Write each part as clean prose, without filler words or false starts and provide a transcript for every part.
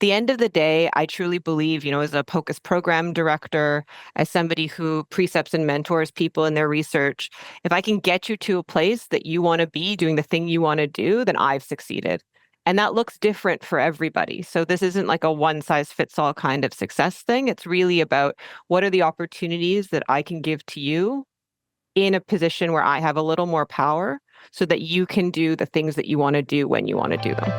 the end of the day, I truly believe, as a POCUS program director, as somebody who precepts and mentors people in their research, if I can get you to a place that you want to be doing the thing you want to do, then I've succeeded. And that looks different for everybody. So this isn't like a one size fits all kind of success thing. It's really about what are the opportunities that I can give to you in a position where I have a little more power so that you can do the things that you want to do when you want to do them.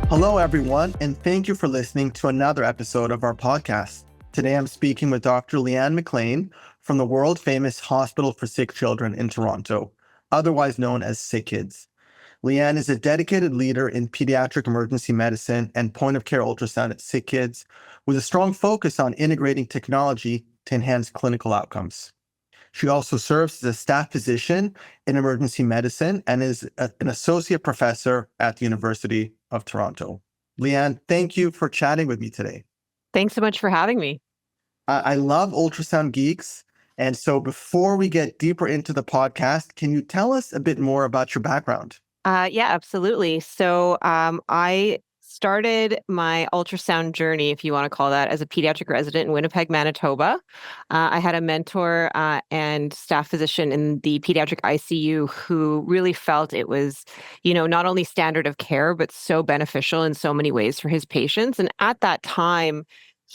Hello, everyone, and thank you for listening to another episode of our podcast. Today, I'm speaking with Dr. Lianne McLean from the world-famous Hospital for Sick Children in Toronto, otherwise known as SickKids. Lianne is a dedicated leader in pediatric emergency medicine and point-of-care ultrasound at SickKids, with a strong focus on integrating technology to enhance clinical outcomes. She also serves as a staff physician in emergency medicine and is an associate professor at the University of Toronto. Lianne, thank you for chatting with me today. Thanks so much for having me. I love ultrasound geeks. And so before we get deeper into the podcast, can you tell us a bit more about your background? Yeah, absolutely. So I started my ultrasound journey, if you want to call that, as a pediatric resident in Winnipeg, Manitoba. I had a mentor and staff physician in the pediatric ICU who really felt it was, not only standard of care, but so beneficial in so many ways for his patients. And at that time,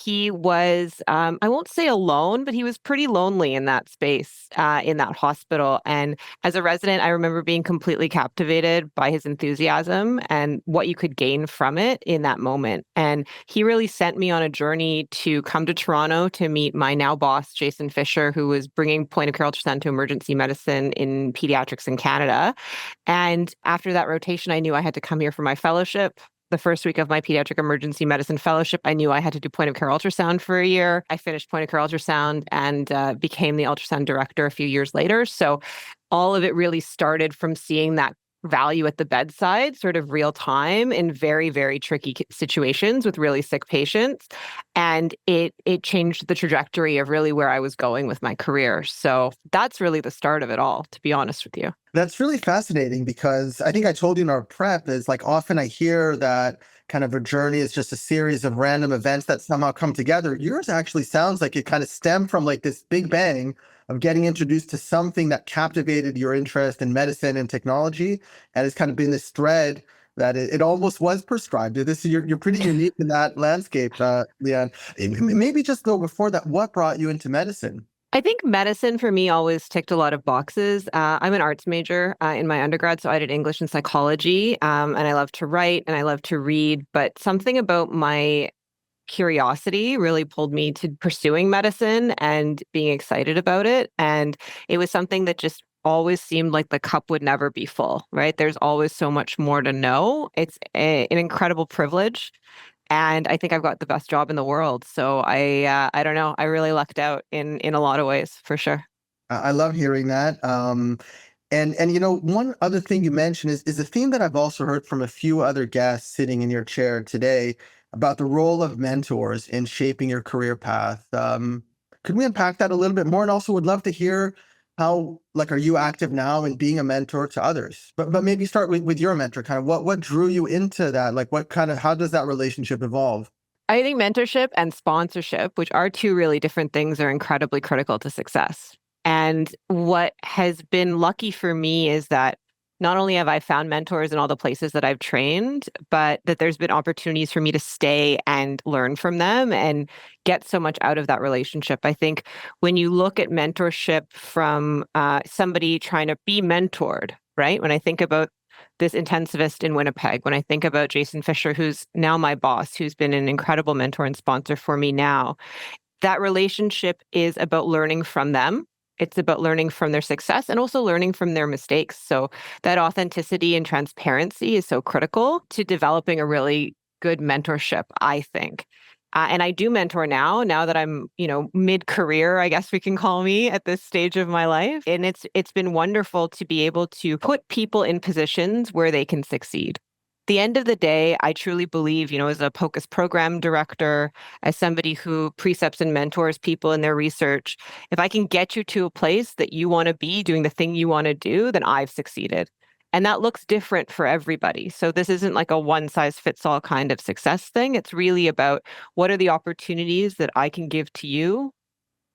he was, I won't say alone, but he was pretty lonely in that space, in that hospital. And as a resident, I remember being completely captivated by his enthusiasm and what you could gain from it in that moment. And he really sent me on a journey to come to Toronto to meet my now boss, Jason Fisher, who was bringing point-of-care ultrasound to emergency medicine in pediatrics in Canada. And after that rotation, I knew I had to come here for my fellowship. The first week of my pediatric emergency medicine fellowship, I knew I had to do point of care ultrasound for a year. I finished point of care ultrasound and became the ultrasound director a few years later. So all of it really started from seeing that value at the bedside, sort of real time in very, very tricky situations with really sick patients. And it changed the trajectory of really where I was going with my career. So that's really the start of it all, to be honest with you. That's really fascinating because I think I told you in our prep is like often I hear that kind of a journey is just a series of random events that somehow come together. Yours actually sounds like it kind of stemmed from like this big bang of getting introduced to something that captivated your interest in medicine and technology. And it's kind of been this thread that it almost was prescribed. You're pretty unique in that landscape, Lianne. Maybe just though before that, what brought you into medicine? I think medicine for me always ticked a lot of boxes. I'm an arts major in my undergrad, so I did English and psychology, and I love to write and I love to read, but something about my curiosity really pulled me to pursuing medicine and being excited about it. And it was something that just always seemed like the cup would never be full, right? There's always so much more to know. It's an incredible privilege. And I think I've got the best job in the world. So I don't know. I really lucked out in a lot of ways, for sure. I love hearing that. And one other thing you mentioned is a theme that I've also heard from a few other guests sitting in your chair today about the role of mentors in shaping your career path. Could we unpack that a little bit more? And also would love to hear how, are you active now in being a mentor to others? But maybe start with your mentor, kind of what drew you into that? How does that relationship evolve? I think mentorship and sponsorship, which are two really different things, are incredibly critical to success. And what has been lucky for me is that not only have I found mentors in all the places that I've trained, but that there's been opportunities for me to stay and learn from them and get so much out of that relationship. I think when you look at mentorship from somebody trying to be mentored, right? When I think about this intensivist in Winnipeg, when I think about Jason Fisher, who's now my boss, who's been an incredible mentor and sponsor for me now, that relationship is about learning from them. It's about learning from their success and also learning from their mistakes. So that authenticity and transparency is so critical to developing a really good mentorship, I think. And I do mentor now that I'm, mid-career, I guess we can call me at this stage of my life. And it's been wonderful to be able to put people in positions where they can succeed. the end of the day, I truly believe, as a POCUS program director, as somebody who precepts and mentors people in their research, if I can get you to a place that you want to be doing the thing you want to do, then I've succeeded. And that looks different for everybody. So this isn't like a one size fits all kind of success thing. It's really about what are the opportunities that I can give to you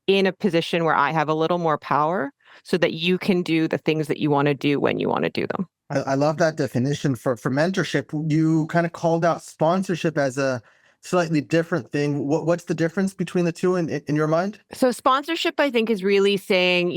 in a position where I have a little more power so that you can do the things that you want to do when you want to do them. I love that definition for mentorship. You kind of called out sponsorship as a slightly different thing. What's the difference between the two in your mind? So sponsorship, I think, is really saying,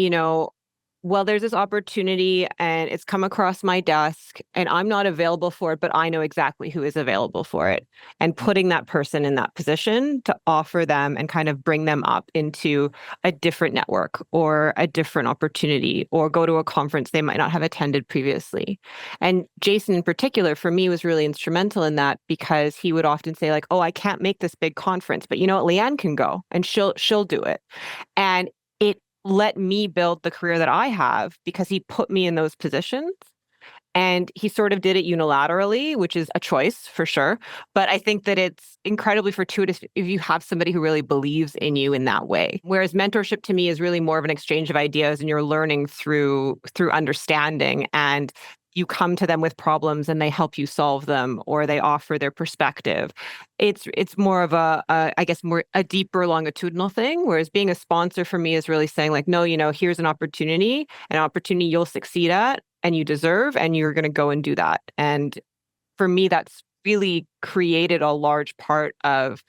well, there's this opportunity and it's come across my desk and I'm not available for it, but I know exactly who is available for it. And putting that person in that position to offer them and kind of bring them up into a different network or a different opportunity or go to a conference they might not have attended previously. And Jason in particular, for me, was really instrumental in that because he would often say like, oh, I can't make this big conference, but you know what, Lianne can go and she'll do it. And it let me build the career that I have because he put me in those positions. And he sort of did it unilaterally, which is a choice for sure. But I think that it's incredibly fortuitous if you have somebody who really believes in you in that way. Whereas mentorship to me is really more of an exchange of ideas and you're learning through understanding, and you come to them with problems and they help you solve them or they offer their perspective. It's more of I guess more a deeper longitudinal thing. Whereas being a sponsor for me is really saying like, no, here's an opportunity you'll succeed at and you deserve, and you're going to go and do that. And for me, that's really created a large part of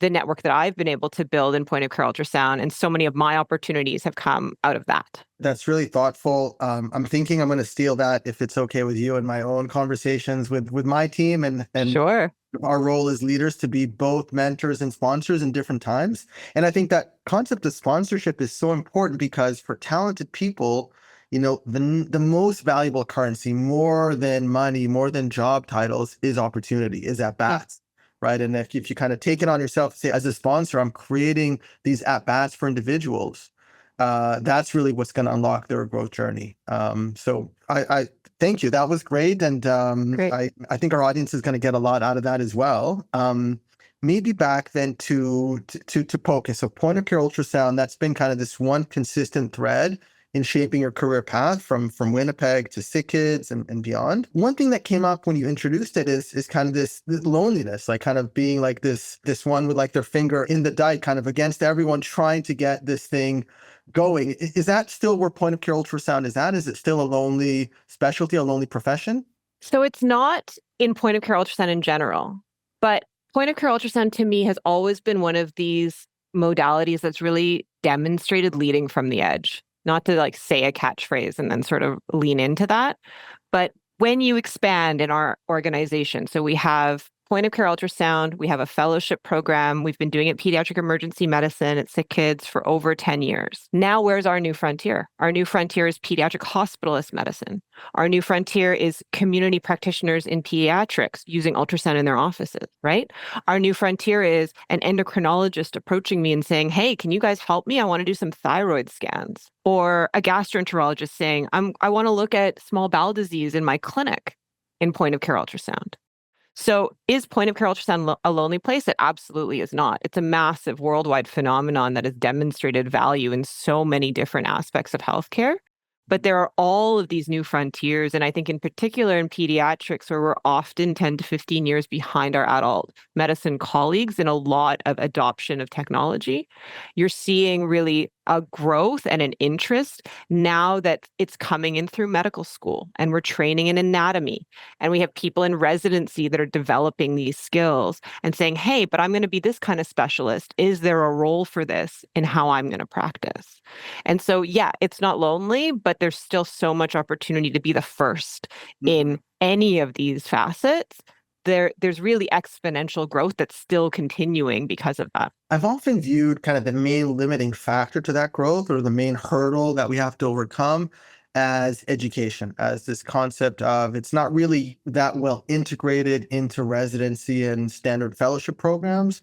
the network that I've been able to build in point of care ultrasound. And so many of my opportunities have come out of that. That's really thoughtful. I'm thinking I'm going to steal that, if it's okay with you, in my own conversations with my team and Sure. our role as leaders to be both mentors and sponsors in different times. And I think that concept of sponsorship is so important because for talented people, the most valuable currency, more than money, more than job titles, is opportunity, is at bats. Right. And if you kind of take it on yourself, say, as a sponsor, I'm creating these at bats for individuals. That's really what's going to unlock their growth journey. So I thank you. That was great. And Great. I think our audience is going to get a lot out of that as well. Maybe back then to POCUS. So point of care ultrasound, that's been kind of this one consistent thread in shaping your career path from Winnipeg to SickKids and beyond. One thing that came up when you introduced it is kind of this loneliness, like kind of being like this one with like their finger in the dike, kind of against everyone trying to get this thing going. Is that still where point of care ultrasound is at? Is it still a lonely specialty, a lonely profession? So it's not in point of care ultrasound in general, but point of care ultrasound to me has always been one of these modalities that's really demonstrated leading from the edge. Not to like say a catchphrase and then sort of lean into that, but when you expand in our organization, so we have point of care ultrasound, we have a fellowship program. We've been doing it pediatric emergency medicine at SickKids for over 10 years. Now, where's our new frontier? Our new frontier is pediatric hospitalist medicine. Our new frontier is community practitioners in pediatrics using ultrasound in their offices, right? Our new frontier is an endocrinologist approaching me and saying, hey, can you guys help me? I want to do some thyroid scans. Or a gastroenterologist saying, I want to look at small bowel disease in my clinic in point of care ultrasound. So is point of care ultrasound a lonely place? It absolutely is not. It's a massive worldwide phenomenon that has demonstrated value in so many different aspects of healthcare. But there are all of these new frontiers. And I think in particular in pediatrics, where we're often 10 to 15 years behind our adult medicine colleagues in a lot of adoption of technology, you're seeing really a growth and an interest now that it's coming in through medical school and we're training in anatomy and we have people in residency that are developing these skills and saying, hey, but I'm going to be this kind of specialist. Is there a role for this in how I'm going to practice? And so, yeah, it's not lonely, but there's still so much opportunity to be the first in any of these facets. There's really exponential growth that's still continuing because of that. I've often viewed kind of the main limiting factor to that growth, or the main hurdle that we have to overcome, as education, as this concept of it's not really that well integrated into residency and standard fellowship programs.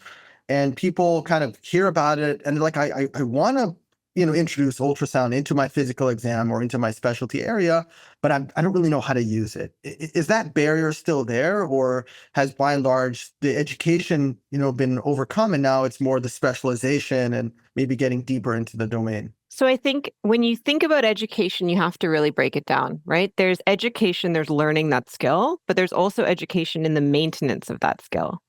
And people kind of hear about it and they're like, I want to, introduce ultrasound into my physical exam or into my specialty area, but I don't really know how to use it. Is that barrier still there, or has by and large the education, been overcome and now it's more the specialization and maybe getting deeper into the domain? So I think when you think about education, you have to really break it down, right? There's education, there's learning that skill, but there's also education in the maintenance of that skill.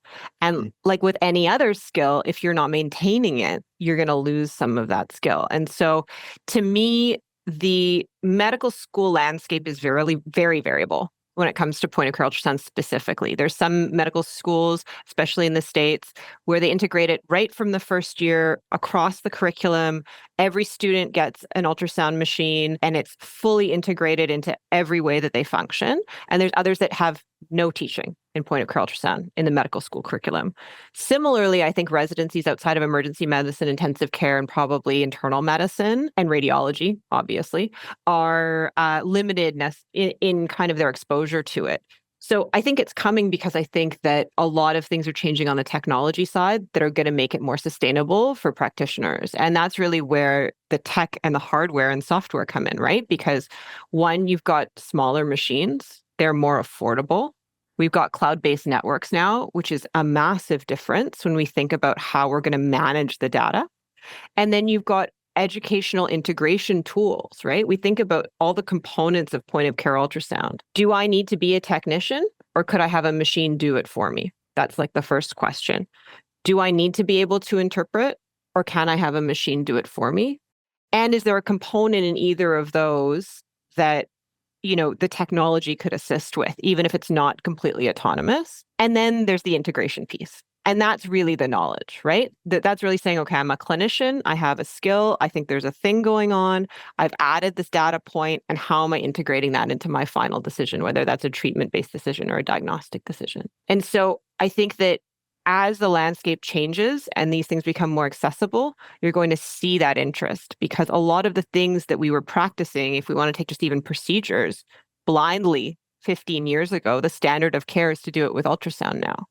And like with any other skill, if you're not maintaining it, you're going to lose some of that skill. And so to me, the medical school landscape is very variable when it comes to point of care ultrasound specifically. There's some medical schools, especially in the States, where they integrate it right from the first year across the curriculum. Every student gets an ultrasound machine and it's fully integrated into every way that they function. And there's others that have no teaching in point of care ultrasound in the medical school curriculum. Similarly, I think residencies outside of emergency medicine, intensive care, and probably internal medicine and radiology, obviously, are limited in kind of their exposure to it. So I think it's coming because I think that a lot of things are changing on the technology side that are going to make it more sustainable for practitioners. And that's really where the tech and the hardware and software come in, right? Because one, you've got smaller machines, they're more affordable. We've got cloud-based networks now, which is a massive difference when we think about how we're going to manage the data. And then you've got educational integration tools, right? We think about all the components of point of care ultrasound. Do I need to be a technician, or could I have a machine do it for me? That's like the first question. Do I need to be able to interpret, or can I have a machine do it for me? And is there a component in either of those that the technology could assist with, even if it's not completely autonomous? And then there's the integration piece. And that's really the knowledge, right? That's really saying, okay, I'm a clinician, I have a skill, I think there's a thing going on, I've added this data point, and how am I integrating that into my final decision, whether that's a treatment-based decision or a diagnostic decision? And so I think that as the landscape changes and these things become more accessible, you're going to see that interest, because a lot of the things that we were practicing, if we want to take just even procedures, blindly 15 years ago, the standard of care is to do it with ultrasound now.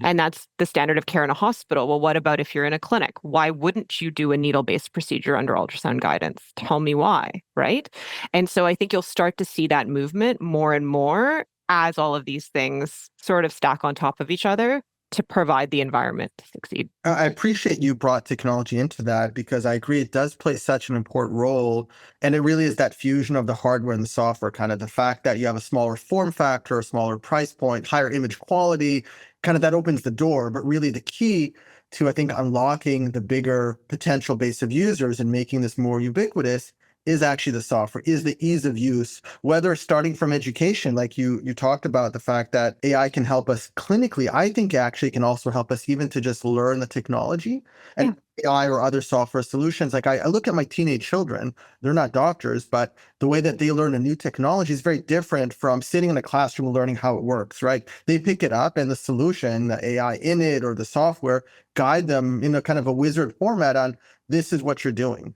And that's the standard of care in a hospital. Well, what about if you're in a clinic? Why wouldn't you do a needle-based procedure under ultrasound guidance? Tell me why, right? And so I think you'll start to see that movement more and more as all of these things sort of stack on top of each other to provide the environment to succeed. I appreciate you brought technology into that, because I agree it does play such an important role. And it really is that fusion of the hardware and the software, kind of the fact that you have a smaller form factor, a smaller price point, higher image quality, kind of that opens the door. But really the key to, I think, unlocking the bigger potential base of users and making this more ubiquitous is actually the software, is the ease of use, whether starting from education, like you talked about the fact that AI can help us clinically. I think it actually can also help us even to just learn the technology and AI or other software solutions. Like I look at my teenage children, they're not doctors, but the way that they learn a new technology is very different from sitting in a classroom and learning how it works, right? They pick it up and the solution, the AI in it or the software, guide them in a kind of a wizard format on this is what you're doing.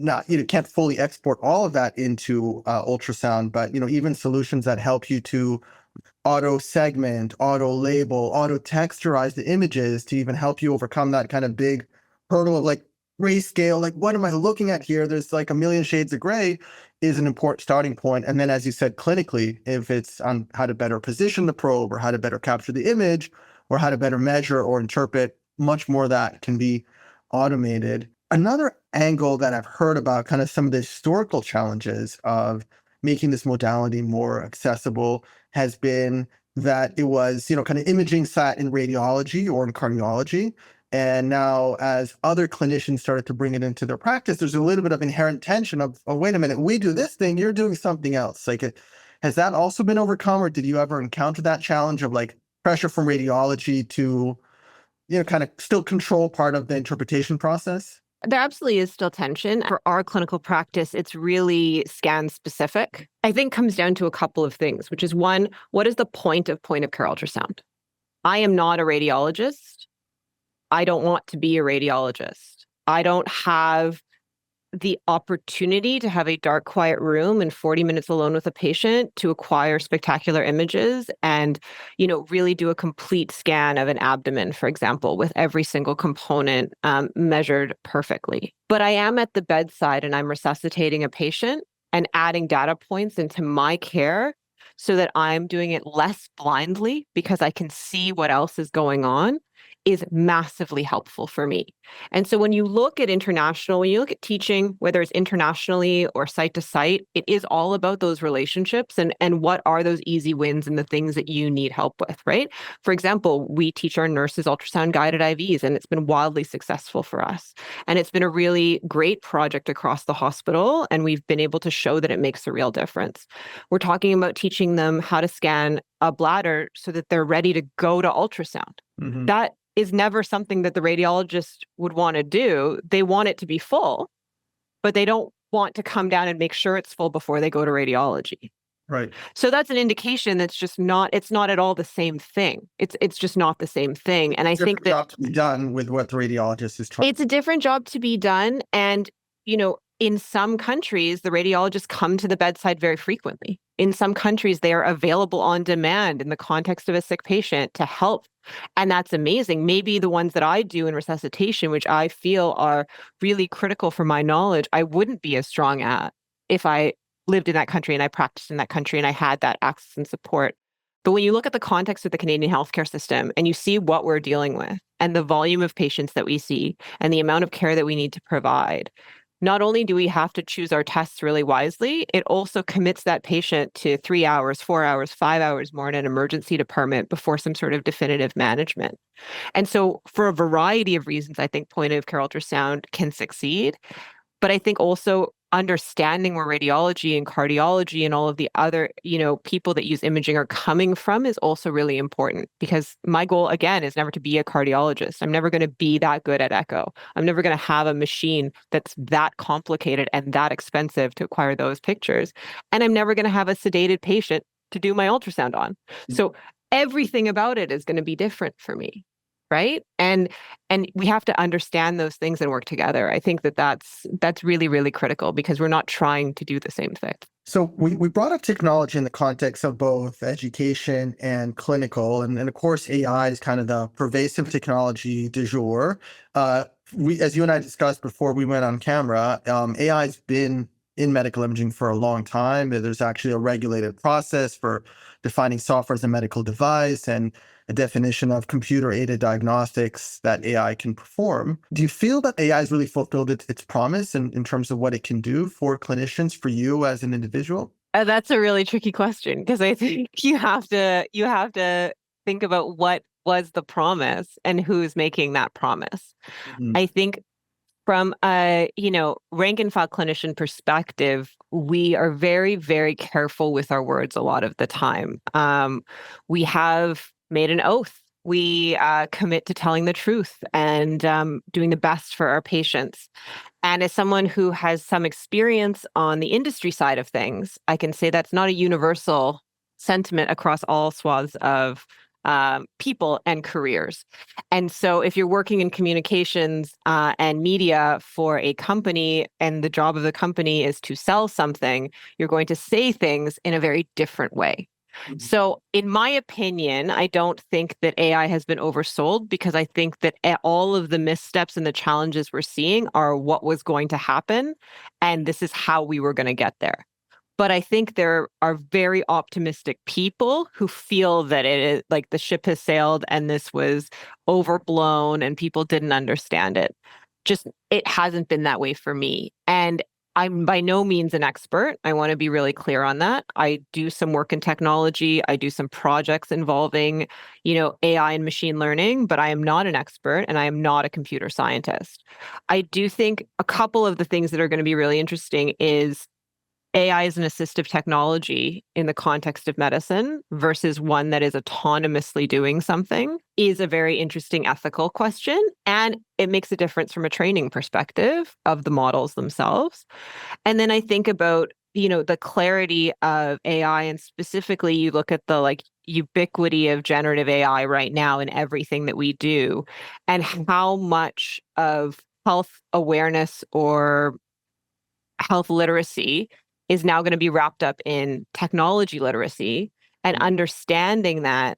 Not, you can't fully export all of that into ultrasound, but even solutions that help you to auto segment, auto label, auto texturize the images to even help you overcome that kind of big hurdle of like grayscale, like what am I looking at here? There's like a million shades of gray, is an important starting point. And then, as you said, clinically, if it's on how to better position the probe or how to better capture the image or how to better measure or interpret, much more of that can be automated. Another angle that I've heard about kind of some of the historical challenges of making this modality more accessible has been that it was, kind of imaging sat in radiology or in cardiology. And now as other clinicians started to bring it into their practice, there's a little bit of inherent tension of, oh, wait a minute, we do this thing, you're doing something else. Like, has that also been overcome, or did you ever encounter that challenge of like pressure from radiology to, kind of still control part of the interpretation process? There absolutely is still tension. For our clinical practice, it's really scan specific. I think comes down to a couple of things, which is one, what is the point of care ultrasound? I am not a radiologist. I don't want to be a radiologist. I don't have the opportunity to have a dark, quiet room and 40 minutes alone with a patient to acquire spectacular images and, really do a complete scan of an abdomen, for example, with every single component measured perfectly. But I am at the bedside and I'm resuscitating a patient and adding data points into my care so that I'm doing it less blindly because I can see what else is going on is massively helpful for me. And so when you look at international, when you look at teaching, whether it's internationally or site to site, it is all about those relationships and what are those easy wins and the things that you need help with, right? For example, we teach our nurses ultrasound guided IVs, and it's been wildly successful for us. And it's been a really great project across the hospital, and we've been able to show that it makes a real difference. We're talking about teaching them how to scan a bladder so that they're ready to go to ultrasound. Mm-hmm. That is never something that the radiologist would want to do. They want it to be full, but they don't want to come down and make sure it's full before they go to radiology. Right. So that's an indication that's just not, it's not at all the same thing. It's just not the same thing. And I think that job to be done with what the radiologist is trying. It's a different job to be done. And, in some countries, the radiologists come to the bedside very frequently. In some countries, they are available on demand in the context of a sick patient to help. And that's amazing. Maybe the ones that I do in resuscitation, which I feel are really critical for my knowledge, I wouldn't be as strong at if I lived in that country and I practiced in that country and I had that access and support. But when you look at the context of the Canadian healthcare system and you see what we're dealing with and the volume of patients that we see and the amount of care that we need to provide, not only do we have to choose our tests really wisely, it also commits that patient to 3 hours, 4 hours, 5 hours more in an emergency department before some sort of definitive management. And so for a variety of reasons, I think point of care ultrasound can succeed. But I think also understanding where radiology and cardiology and all of the other, people that use imaging are coming from is also really important, because my goal, again, is never to be a cardiologist. I'm never going to be that good at echo. I'm never going to have a machine that's that complicated and that expensive to acquire those pictures. And I'm never going to have a sedated patient to do my ultrasound on. So everything about it is going to be different for me. Right. And we have to understand those things and work together. I think that's really, really critical because we're not trying to do the same thing. So we brought up technology in the context of both education and clinical. And of course, AI is kind of the pervasive technology du jour. As you and I discussed before we went on camera, AI has been in medical imaging for a long time. There's actually a regulated process for defining software as a medical device and a definition of computer-aided diagnostics that AI can perform. Do you feel that AI has really fulfilled its promise in terms of what it can do for clinicians, for you as an individual? That's a really tricky question, because I think you have to think about what was the promise and who's making that promise. Mm-hmm. I think from a, rank and file clinician perspective, we are very, very careful with our words a lot of the time. We have made an oath. We commit to telling the truth and doing the best for our patients. And as someone who has some experience on the industry side of things, I can say that's not a universal sentiment across all swaths of people and careers. And so if you're working in communications and media for a company and the job of the company is to sell something, you're going to say things in a very different way. So in my opinion, I don't think that AI has been oversold, because I think that all of the missteps and the challenges we're seeing are what was going to happen. And this is how we were going to get there. But I think there are very optimistic people who feel that it is like the ship has sailed and this was overblown and people didn't understand it. Just, it hasn't been that way for me. And I'm by no means an expert. I want to be really clear on that. I do some work in technology. I do some projects involving, AI and machine learning, but I am not an expert and I am not a computer scientist. I do think a couple of the things that are going to be really interesting is AI is an assistive technology in the context of medicine versus one that is autonomously doing something is a very interesting ethical question. And it makes a difference from a training perspective of the models themselves. And then I think about, the clarity of AI, and specifically you look at the ubiquity of generative AI right now in everything that we do, and how much of health awareness or health literacy is now going to be wrapped up in technology literacy and understanding that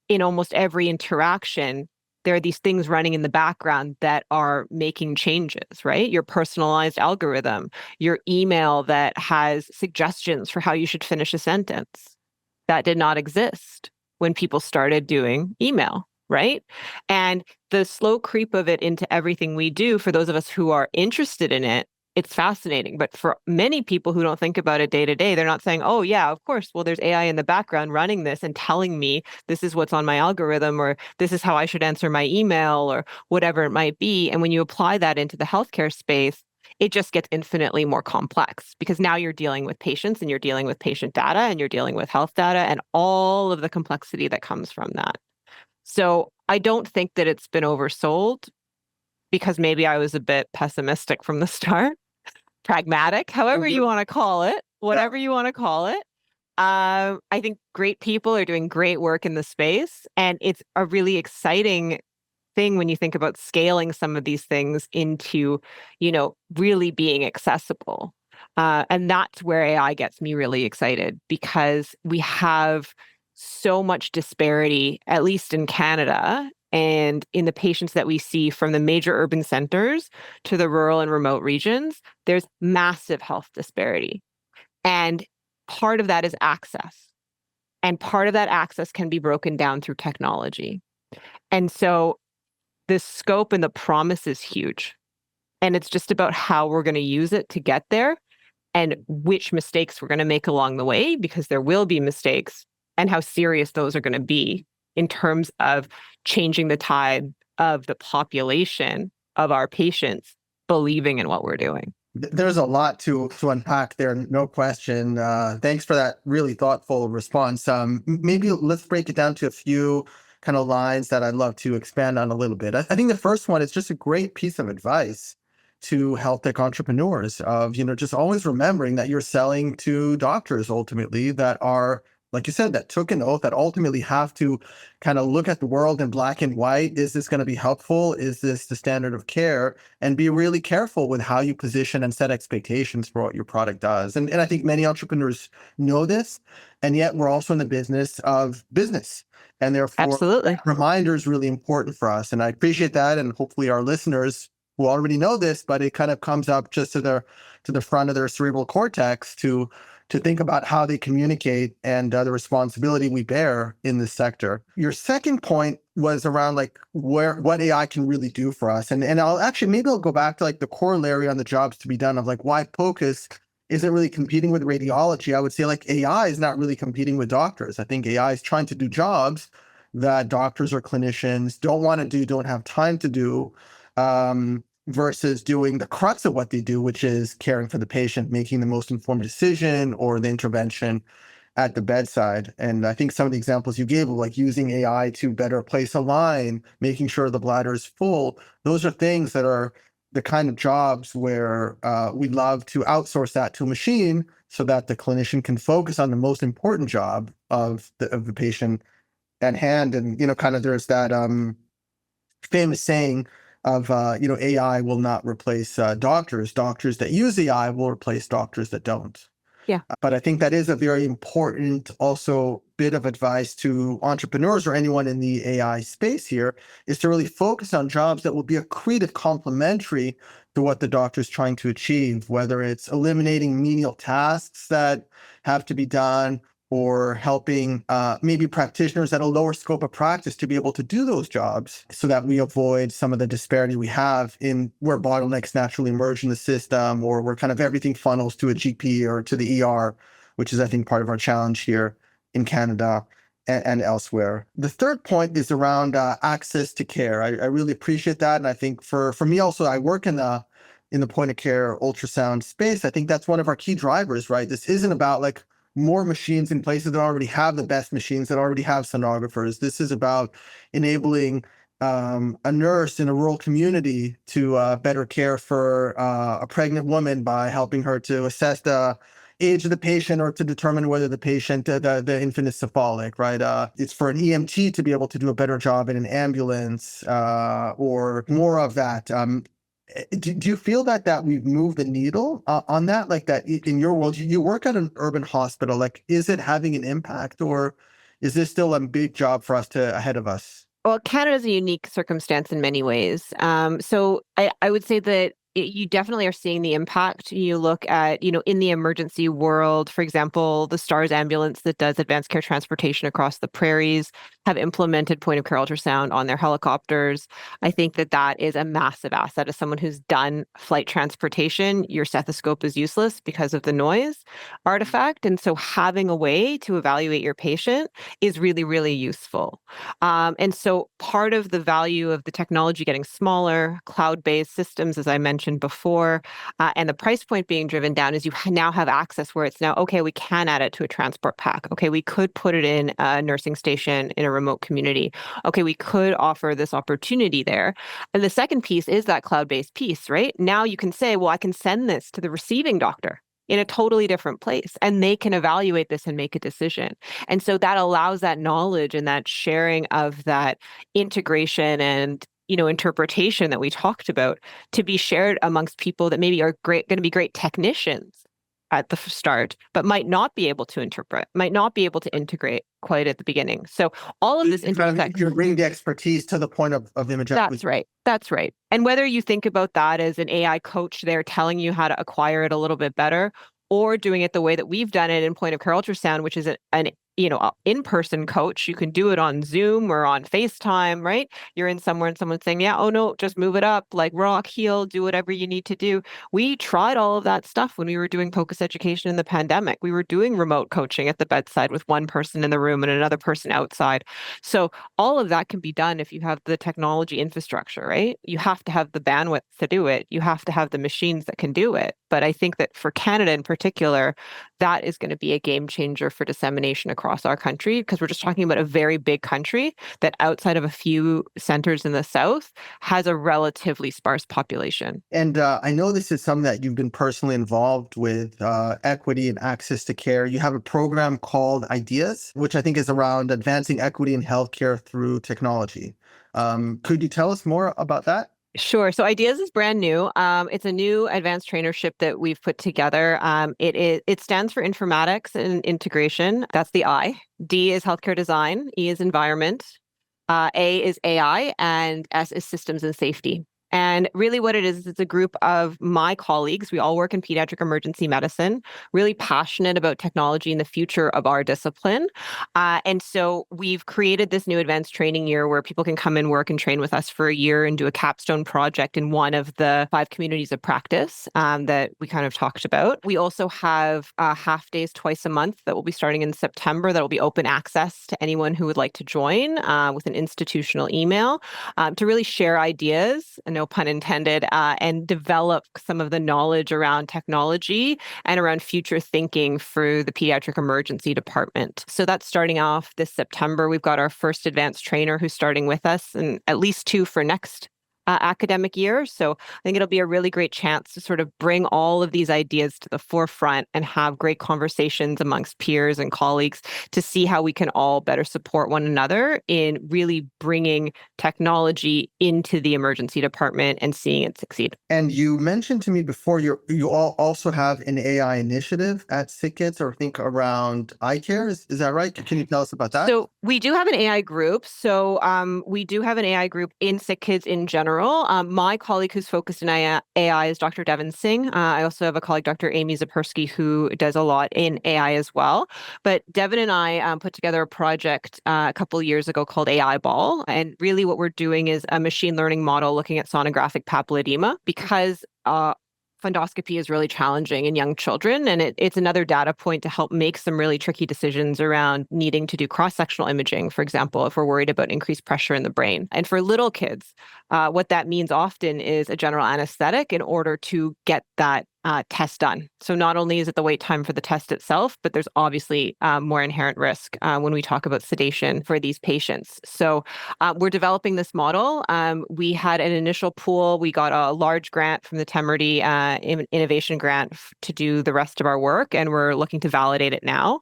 in almost every interaction, there are these things running in the background that are making changes, right? Your personalized algorithm, your email that has suggestions for how you should finish a sentence. That did not exist when people started doing email, right? And the slow creep of it into everything we do, for those of us who are interested in it, it's fascinating. But for many people who don't think about it day to day, they're not saying, oh, yeah, of course. Well, there's AI in the background running this and telling me this is what's on my algorithm, or this is how I should answer my email, or whatever it might be. And when you apply that into the healthcare space, it just gets infinitely more complex because now you're dealing with patients and you're dealing with patient data and you're dealing with health data and all of the complexity that comes from that. So I don't think that it's been oversold because maybe I was a bit pessimistic from the start, pragmatic, however you want to call it, whatever you want to call it. I think great people are doing great work in the space, and it's a really exciting thing when you think about scaling some of these things into, really being accessible. And that's where AI gets me really excited because we have so much disparity, at least in Canada, and in the patients that we see from the major urban centers to the rural and remote regions, there's massive health disparity. And part of that is access. And part of that access can be broken down through technology. And so the scope and the promise is huge. And it's just about how we're going to use it to get there and which mistakes we're going to make along the way, because there will be mistakes, and how serious those are going to be in terms of changing the tide of the population of our patients believing in what we're doing. There's a lot to unpack there, no question. Thanks for that really thoughtful response. Maybe let's break it down to a few kind of lines that I'd love to expand on a little bit. I think the first one is just a great piece of advice to health tech entrepreneurs of, just always remembering that you're selling to doctors ultimately that are, like you said, that took an oath, that ultimately have to kind of look at the world in black and white. Is this going to be helpful? Is this the standard of care? And be really careful with how you position and set expectations for what your product does. And I think many entrepreneurs know this, and yet we're also in the business of business. And therefore, absolutely, reminder is really important for us. And I appreciate that. And hopefully our listeners who already know this, but it kind of comes up just to the front of their cerebral cortex to think about how they communicate and the responsibility we bear in this sector. Your second point was around what AI can really do for us. And maybe I'll go back to the corollary on the jobs to be done of why POCUS isn't really competing with radiology. I would say AI is not really competing with doctors. I think AI is trying to do jobs that doctors or clinicians don't want to do, don't have time to do, versus doing the crux of what they do, which is caring for the patient, making the most informed decision or the intervention at the bedside. And I think some of the examples you gave of using AI to better place a line, making sure the bladder is full, those are things that are the kind of jobs where we'd love to outsource that to a machine so that the clinician can focus on the most important job of the patient at hand. And, there's that famous saying of, AI will not replace doctors. Doctors that use AI will replace doctors that don't. Yeah. But I think that is a very important also bit of advice to entrepreneurs or anyone in the AI space here, is to really focus on jobs that will be accretive, complementary to what the doctor is trying to achieve, whether it's eliminating menial tasks that have to be done, or helping maybe practitioners at a lower scope of practice to be able to do those jobs so that we avoid some of the disparity we have in where bottlenecks naturally emerge in the system, or where kind of everything funnels to a GP or to the ER, which is, I think, part of our challenge here in Canada and elsewhere. The third point is around access to care. I really appreciate that. And I think for me also, I work in the point of care ultrasound space. I think that's one of our key drivers, right? This isn't about more machines in places that already have the best machines, that already have sonographers. This is about enabling a nurse in a rural community to better care for a pregnant woman by helping her to assess the age of the patient or to determine whether the patient, the infant is cephalic, right? It's for an EMT to be able to do a better job in an ambulance or more of that. Do you feel that we've moved the needle on that? Like that in your world, you work at an urban hospital. Like, is it having an impact, or is this still a big job for us to ahead of us? Well, Canada is a unique circumstance in many ways. So I would say that you definitely are seeing the impact. You look at, in the emergency world, for example, the STARS ambulance that does advanced care transportation across the prairies have implemented point of care ultrasound on their helicopters. I think that that is a massive asset. As someone who's done flight transportation, your stethoscope is useless because of the noise artifact. And so having a way to evaluate your patient is really, really useful. And so part of the value of the technology getting smaller, cloud-based systems, as I mentioned before, and the price point being driven down is you now have access where it's now, okay, we can add it to a transport pack. Okay, we could put it in a nursing station in a remote community. Okay, we could offer this opportunity there. And the second piece is that cloud-based piece, right? Now you can say, well, I can send this to the receiving doctor in a totally different place, and they can evaluate this and make a decision. And so that allows that knowledge and that sharing of that integration and interpretation that we talked about to be shared amongst people that maybe are going to be great technicians at the start, but might not be able to interpret, might not be able to integrate quite at the beginning. So all of this intersects. You're bringing the expertise to the point of image That's acquisition. right. That's right. And whether you think about that as an AI coach there telling you how to acquire it a little bit better, or doing it the way that we've done it in point of care ultrasound, which is an in-person coach. You can do it on Zoom or on FaceTime, right? You're in somewhere and someone's saying, yeah, oh no, just move it up, like rock, heel, do whatever you need to do. We tried all of that stuff when we were doing POCUS education in the pandemic. We were doing remote coaching at the bedside with one person in the room and another person outside. So all of that can be done if you have the technology infrastructure, right? You have to have the bandwidth to do it. You have to have the machines that can do it. But I think that for Canada in particular, that is going to be a game changer for dissemination across our country, because we're just talking about a very big country that outside of a few centers in the south has a relatively sparse population. And I know this is something that you've been personally involved with, equity and access to care. You have a program called Ideas, which I think is around advancing equity in healthcare through technology. Could you tell us more about that? Sure. So Ideas is brand new. It's a new advanced trainership that we've put together. It stands for informatics and integration. That's the I. D is healthcare design. E is environment. A is AI, and S is systems and safety. And really what it is it's a group of my colleagues. We all work in pediatric emergency medicine, really passionate about technology and the future of our discipline. And so we've created this new advanced training year where people can come and work and train with us for a year and do a capstone project in one of the 5 communities of practice that we kind of talked about. We also have half days twice a month that will be starting in September that will be open access to anyone who would like to join with an institutional email to really share ideas, no pun intended, and develop some of the knowledge around technology and around future thinking for the pediatric emergency department. So that's starting off this September. We've got our first advanced trainer who's starting with us, and at least 2 for next academic year. So I think it'll be a really great chance to sort of bring all of these ideas to the forefront and have great conversations amongst peers and colleagues to see how we can all better support one another in really bringing technology into the emergency department and seeing it succeed. And you mentioned to me before you all also have an AI initiative at SickKids, or think around eye care. Is that right? Can you tell us about that? So we do have an AI group. So we do have an AI group in SickKids in general. My colleague who's focused in AI is Dr. Devin Singh. I also have a colleague, Dr. Amy Zapersky, who does a lot in AI as well. But Devin and I put together a project a couple of years ago called AI Ball. And really what we're doing is a machine learning model looking at sonographic papilledema, because fundoscopy is really challenging in young children, and it's another data point to help make some really tricky decisions around needing to do cross-sectional imaging, for example, if we're worried about increased pressure in the brain. And for little kids, what that means often is a general anesthetic in order to get that test done. So not only is it the wait time for the test itself, but there's obviously more inherent risk when we talk about sedation for these patients. So we're developing this model. We had an initial pool. We got a large grant from the Temerity Innovation Grant to do the rest of our work, and we're looking to validate it now,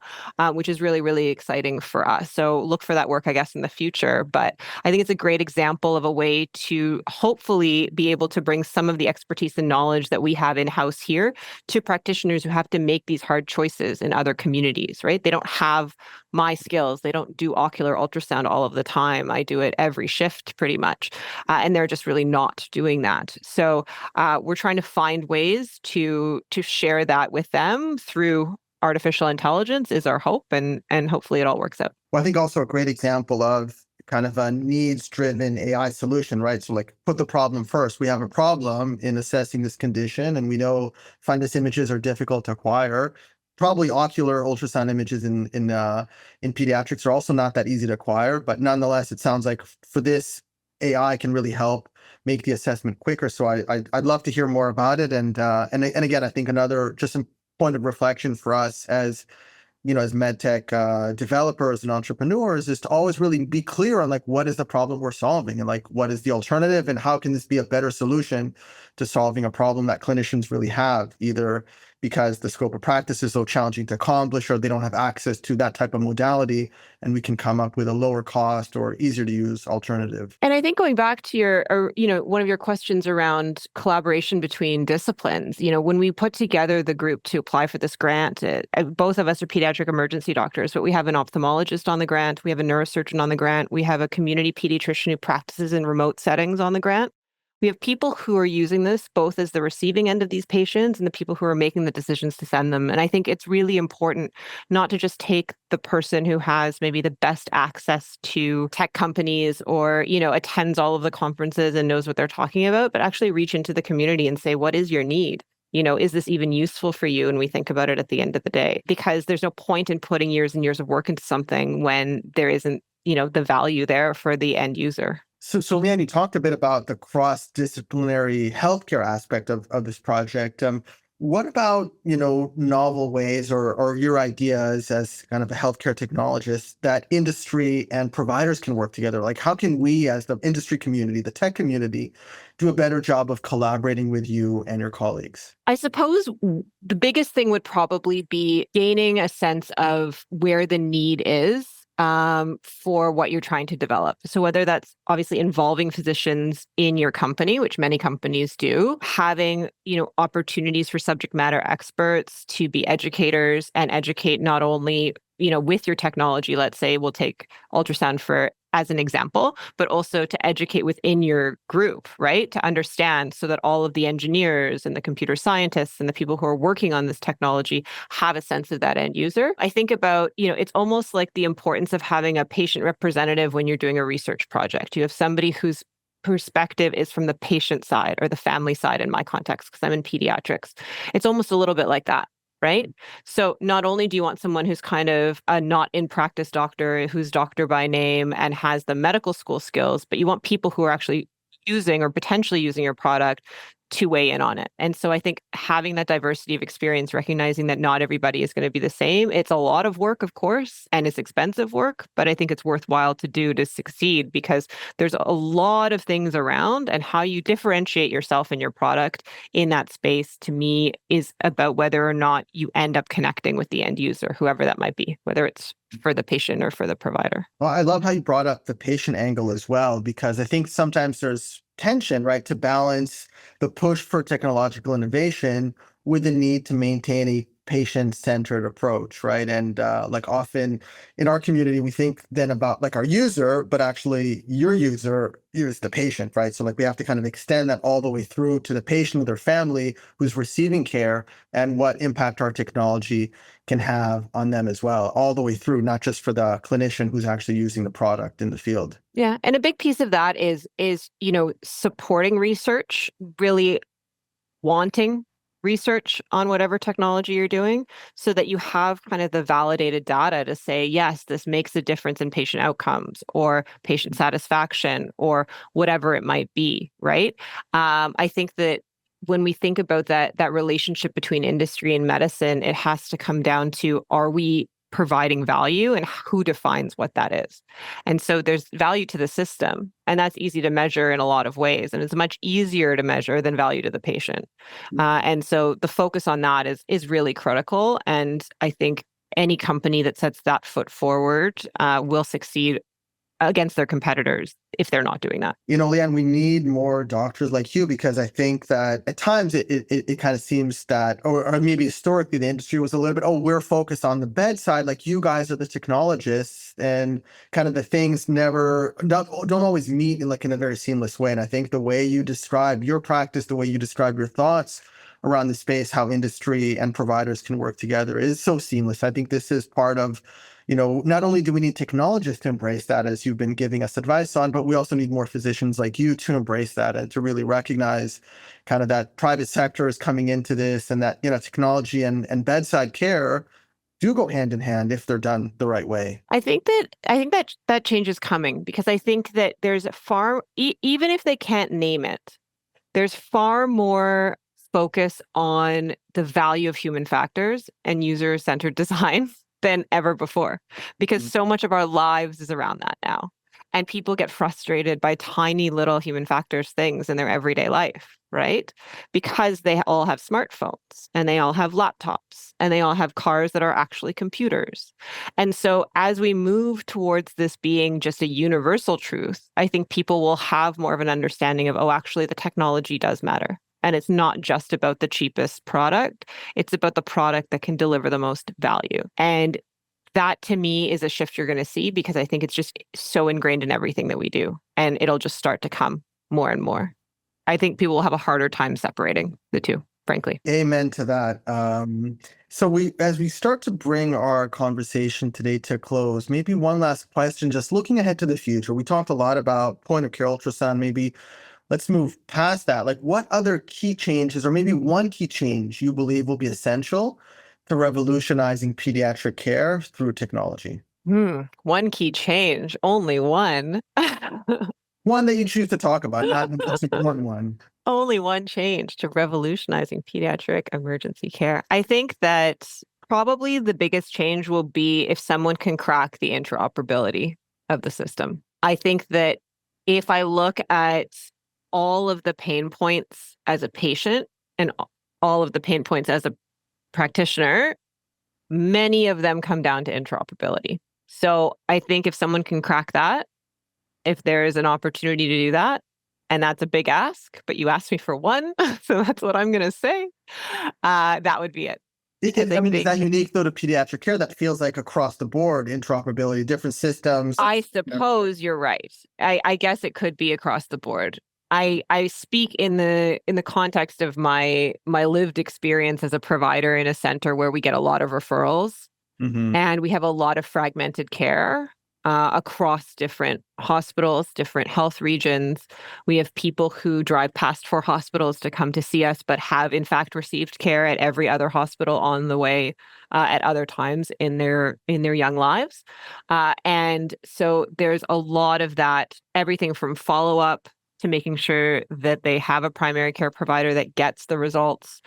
which is really, really exciting for us. So look for that work, I guess, in the future. But I think it's a great example of a way to hopefully be able to bring some of the expertise and knowledge that we have in-house here to practitioners who have to make these hard choices in other communities, right? They don't have my skills. They don't do ocular ultrasound all of the time. I do it every shift pretty much. And they're just really not doing that. So we're trying to find ways to share that with them through artificial intelligence is our hope, and hopefully it all works out. Well, I think also a great example of kind of a needs-driven AI solution, right? So like put the problem first. We have a problem in assessing this condition, and we know fundus images are difficult to acquire. Probably ocular ultrasound images in pediatrics are also not that easy to acquire, but nonetheless, it sounds like for this, AI can really help make the assessment quicker. So I'd love to hear more about it. And again, I think another just a point of reflection for us as as medtech developers and entrepreneurs is to always really be clear on like what is the problem we're solving and like what is the alternative and how can this be a better solution to solving a problem that clinicians really have, either because the scope of practice is so challenging to accomplish or they don't have access to that type of modality, and we can come up with a lower cost or easier to use alternative. And I think going back to one of your questions around collaboration between disciplines, when we put together the group to apply for this grant, both of us are pediatric emergency doctors, but we have an ophthalmologist on the grant, we have a neurosurgeon on the grant, we have a community pediatrician who practices in remote settings on the grant. We have people who are using this both as the receiving end of these patients and the people who are making the decisions to send them. And I think it's really important not to just take the person who has maybe the best access to tech companies or, attends all of the conferences and knows what they're talking about, but actually reach into the community and say, what is your need? Is this even useful for you? And we think about it at the end of the day, because there's no point in putting years and years of work into something when there isn't, the value there for the end user. So Lianne, you talked a bit about the cross-disciplinary healthcare aspect of this project. What about, novel ways or your ideas as kind of a healthcare technologist that industry and providers can work together? Like, how can we as the industry community, the tech community, do a better job of collaborating with you and your colleagues? I suppose the biggest thing would probably be gaining a sense of where the need is for what you're trying to develop. So whether that's obviously involving physicians in your company, which many companies do, having, opportunities for subject matter experts to be educators and educate not only, with your technology, let's say we'll take ultrasound as an example, but also to educate within your group, right? To understand so that all of the engineers and the computer scientists and the people who are working on this technology have a sense of that end user. I think about, it's almost like the importance of having a patient representative when you're doing a research project. You have somebody whose perspective is from the patient side or the family side in my context, because I'm in pediatrics. It's almost a little bit like that. Right. So not only do you want someone who's kind of a not in practice doctor, who's doctor by name and has the medical school skills, but you want people who are actually using or potentially using your product to weigh in on it. And so I think having that diversity of experience, recognizing that not everybody is going to be the same. It's a lot of work, of course, and it's expensive work, but I think it's worthwhile to do to succeed because there's a lot of things around, and how you differentiate yourself and your product in that space, to me, is about whether or not you end up connecting with the end user, whoever that might be, whether it's for the patient or for the provider. Well, I love how you brought up the patient angle as well, because I think sometimes there's tension, right, to balance the push for technological innovation with the need to maintain a patient-centered approach, right? And like often in our community, we think then about like our user, but actually your user is the patient, right? So like we have to kind of extend that all the way through to the patient or their family who's receiving care, and what impact our technology can have on them as well, all the way through, not just for the clinician who's actually using the product in the field. Yeah. And a big piece of that is, supporting research, really wanting research on whatever technology you're doing, so that you have kind of the validated data to say, yes, this makes a difference in patient outcomes or patient satisfaction or whatever it might be, right? I think that when we think about that relationship between industry and medicine, it has to come down to, are we providing value, and who defines what that is? And so there's value to the system, and that's easy to measure in a lot of ways, and it's much easier to measure than value to the patient. And so the focus on that is really critical, and I think any company that sets that foot forward will succeed against their competitors if they're not doing that. Lianne, we need more doctors like you, because I think that at times it kind of seems that, or maybe historically the industry was a little bit, we're focused on the bedside, like you guys are the technologists, and kind of the things don't always meet in a very seamless way. And I think the way you describe your practice, the way you describe your thoughts around the space, how industry and providers can work together is so seamless. I think this is part of, not only do we need technologists to embrace that, as you've been giving us advice on, but we also need more physicians like you to embrace that and to really recognize kind of that private sector is coming into this, and that, technology and bedside care do go hand in hand if they're done the right way. I think that change is coming, because I think that there's even if they can't name it, there's far more focus on the value of human factors and user-centered design than ever before, because so much of our lives is around that now. And people get frustrated by tiny little human factors things in their everyday life, right? Because they all have smartphones, and they all have laptops, and they all have cars that are actually computers. And so as we move towards this being just a universal truth, I think people will have more of an understanding of, actually the technology does matter. And it's not just about the cheapest product, it's about the product that can deliver the most value. And that to me is a shift you're going to see, because I think it's just so ingrained in everything that we do, and it'll just start to come more and more. I think people will have a harder time separating the two, frankly. Amen to that. So as we start to bring our conversation today to a close, maybe one last question, just looking ahead to the future. We talked a lot about point of care ultrasound. Maybe let's move past that. Like, what other key changes, or maybe one key change you believe will be essential to revolutionizing pediatric care through technology? One key change, only one. One that you choose to talk about, not the most important one. Only one change to revolutionizing pediatric emergency care. I think that probably the biggest change will be if someone can crack the interoperability of the system. I think that if I look at all of the pain points as a patient and all of the pain points as a practitioner, many of them come down to interoperability. So I think if someone can crack that, if there is an opportunity to do that, and that's a big ask, but you asked me for one, so that's what I'm going to say, that would be it. Is that unique, though, to pediatric care? That feels like across the board interoperability, different systems. I suppose you're right. I guess it could be across the board. I speak in the context of my lived experience as a provider in a center where we get a lot of referrals, and we have a lot of fragmented care across different hospitals, different health regions. We have people who drive past 4 hospitals to come to see us, but have in fact received care at every other hospital on the way at other times in their young lives. And so there's a lot of that, everything from follow-up to making sure that they have a primary care provider that gets the results.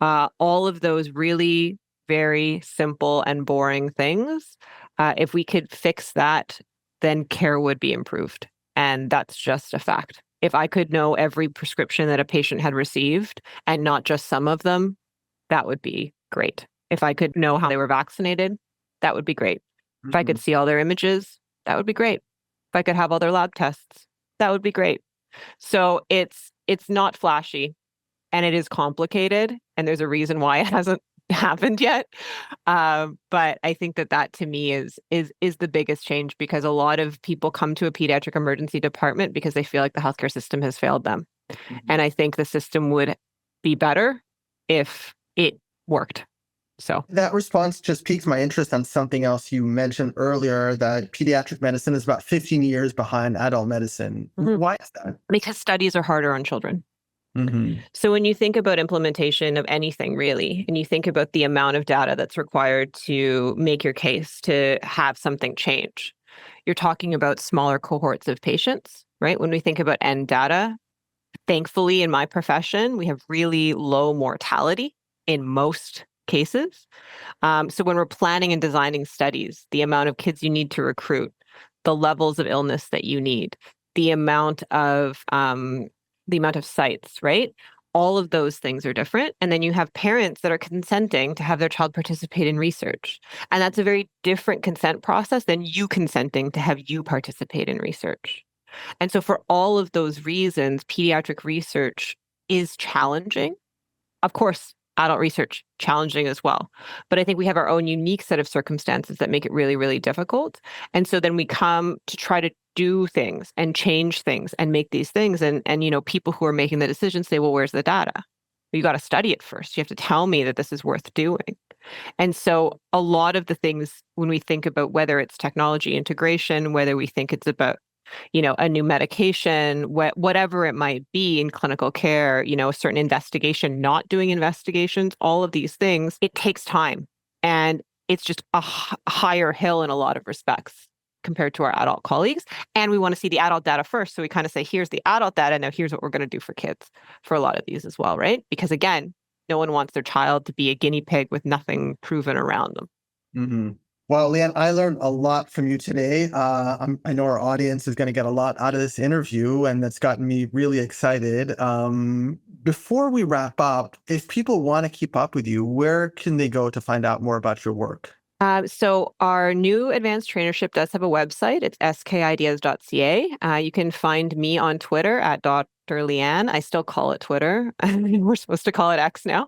All of those really very simple and boring things. If we could fix that, then care would be improved. And that's just a fact. If I could know every prescription that a patient had received and not just some of them, that would be great. If I could know how they were vaccinated, that would be great. If I could see all their images, that would be great. If I could have all their lab tests, that would be great. So it's not flashy, and it is complicated, and there's a reason why it hasn't happened yet. But I think that to me is the biggest change, because a lot of people come to a pediatric emergency department because they feel like the healthcare system has failed them. And I think the system would be better if it worked. So that response just piques my interest on something else you mentioned earlier, that pediatric medicine is about 15 years behind adult medicine. Why is that? Because studies are harder on children. So when you think about implementation of anything, really, and you think about the amount of data that's required to make your case to have something change, you're talking about smaller cohorts of patients, right? When we think about end data, Thankfully, in my profession, we have really low mortality in most cases. So when we're planning and designing studies, the amount of kids you need to recruit, the levels of illness that you need, the amount of sites, right? All of those things are different. And then you have parents that are consenting to have their child participate in research. And that's a very different consent process than you consenting to have you participate in research. And so for all of those reasons, pediatric research is challenging. Of course, adult research challenging as well. But I think we have our own unique set of circumstances that make it really, really difficult. And so then we come to try to do things and change things and make these things. And people who are making the decisions say, well, where's the data? You got to study it first. You have to tell me that this is worth doing. And so a lot of the things when we think about whether it's technology integration, whether we think it's about a new medication, whatever it might be in clinical care, a certain investigation, not doing investigations, all of these things, it takes time. And it's just a higher hill in a lot of respects compared to our adult colleagues. And we want to see the adult data first. So we kind of say, here's the adult data. Now here's what we're going to do for kids for a lot of these as well, right? Because again, no one wants their child to be a guinea pig with nothing proven around them. Mm-hmm. Well, Lianne, I learned a lot from you today. I know our audience is going to get a lot out of this interview, and that's gotten me really excited. Before we wrap up, if people want to keep up with you, where can they go to find out more about your work? So our new advanced trainership does have a website. It's skideas.ca. You can find me on Twitter at Dr. Lianne. I still call it Twitter. We're supposed to call it X now.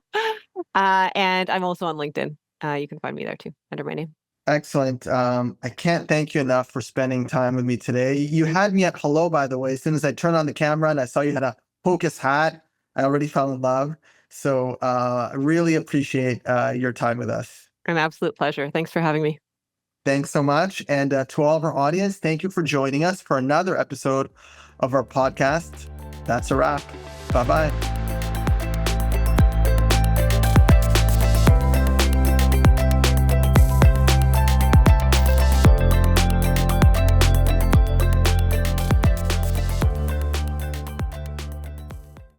And I'm also on LinkedIn. You can find me there too, under my name. Excellent. I can't thank you enough for spending time with me today. You had me at hello, by the way. As soon as I turned on the camera and I saw you had a Hocus hat, I already fell in love. So I really appreciate your time with us. An absolute pleasure. Thanks for having me. Thanks so much. And to all of our audience, thank you for joining us for another episode of our podcast. That's a wrap. Bye-bye.